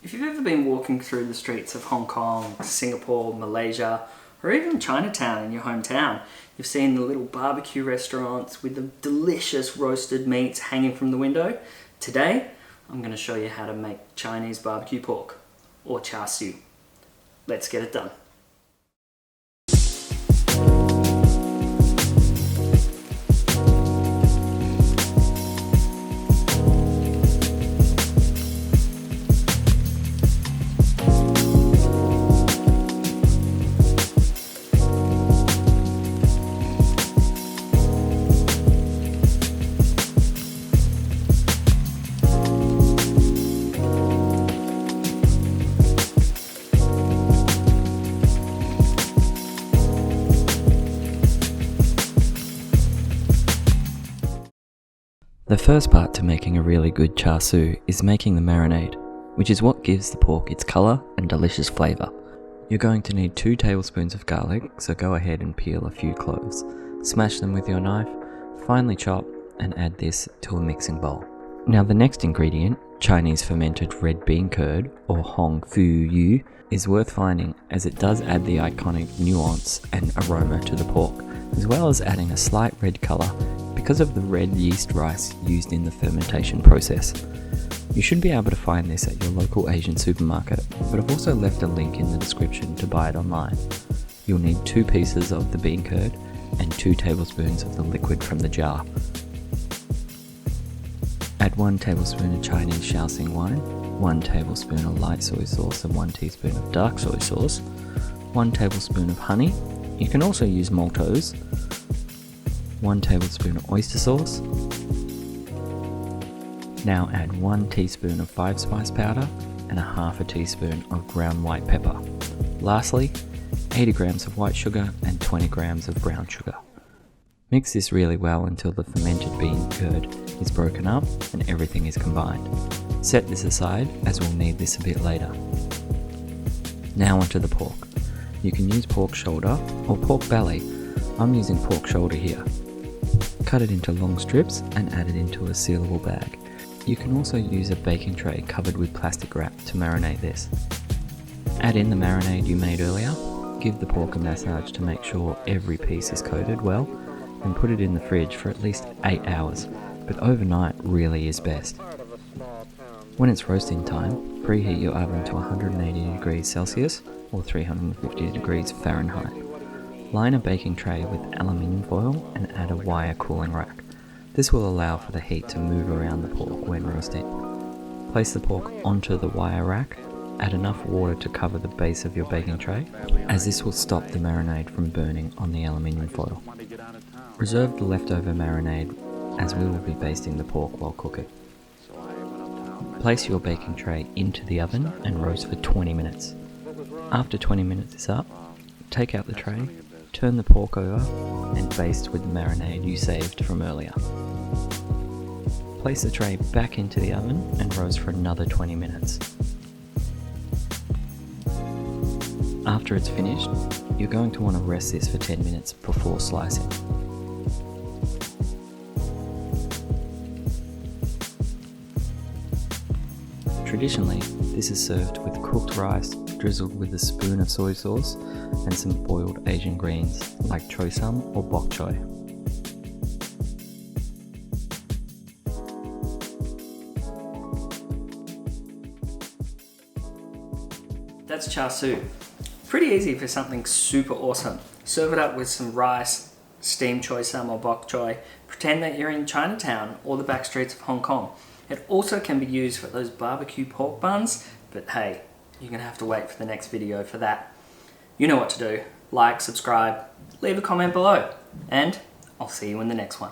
If you've ever been walking through the streets of Hong Kong, Singapore, Malaysia, or even Chinatown in your hometown, you've seen the little barbecue restaurants with the delicious roasted meats hanging from the window. Today, I'm going to show you how to make Chinese barbecue pork, or Char Siu. Let's get it done. The first part to making a really good char siu is making the marinade, which is what gives the pork its colour and delicious flavour. You're going to need 2 tablespoons of garlic, so go ahead and peel a few cloves. Smash them with your knife, finely chop, and add this to a mixing bowl. Now the next ingredient, Chinese fermented red bean curd, or Hong Fu Yu, is worth finding as it does add the iconic nuance and aroma to the pork, as well as adding a slight red colour because of the red yeast rice used in the fermentation process. You should be able to find this at your local Asian supermarket, but I've also left a link in the description to buy it online. You'll need 2 pieces of the bean curd and 2 tablespoons of the liquid from the jar. Add 1 tablespoon of Chinese Shaoxing wine, 1 tablespoon of light soy sauce and 1 teaspoon of dark soy sauce, 1 tablespoon of honey. You can also use maltose, 1 tablespoon of oyster sauce. Now add 1 teaspoon of 5-spice powder and 1/2 teaspoon of ground white pepper. Lastly, 80 grams of white sugar and 20 grams of brown sugar. Mix this really well until the fermented bean curd is broken up and everything is combined. Set this aside as we'll need this a bit later. Now onto the pork. You can use pork shoulder or pork belly. I'm using pork shoulder here. Cut it into long strips and add it into a sealable bag. You can also use a baking tray covered with plastic wrap to marinate this. Add in the marinade you made earlier, give the pork a massage to make sure every piece is coated well, and put it in the fridge for at least 8 hours, but overnight really is best. When it's roasting time, preheat your oven to 180 degrees Celsius or 350 degrees Fahrenheit. Line a baking tray with aluminium foil and add a wire cooling rack. This will allow for the heat to move around the pork when roasting. Place the pork onto the wire rack, add enough water to cover the base of your baking tray, as this will stop the marinade from burning on the aluminium foil. Reserve the leftover marinade as we will be basting the pork while cooking. Place your baking tray into the oven and roast for 20 minutes. After 20 minutes is up, take out the tray, turn the pork over and baste with the marinade you saved from earlier. Place the tray back into the oven and roast for another 20 minutes. After it's finished, you're going to want to rest this for 10 minutes before slicing. Traditionally, this is served with cooked rice drizzled with a spoon of soy sauce and some boiled Asian greens like choy sum or bok choy. That's Char Siu. Pretty easy for something super awesome. Serve it up with some rice, steamed choy sum or bok choy. Pretend that you're in Chinatown or the back streets of Hong Kong. It also can be used for those barbecue pork buns, but hey, you're gonna have to wait for the next video for that. You know what to do. Like, subscribe, leave a comment below, and I'll see you in the next one.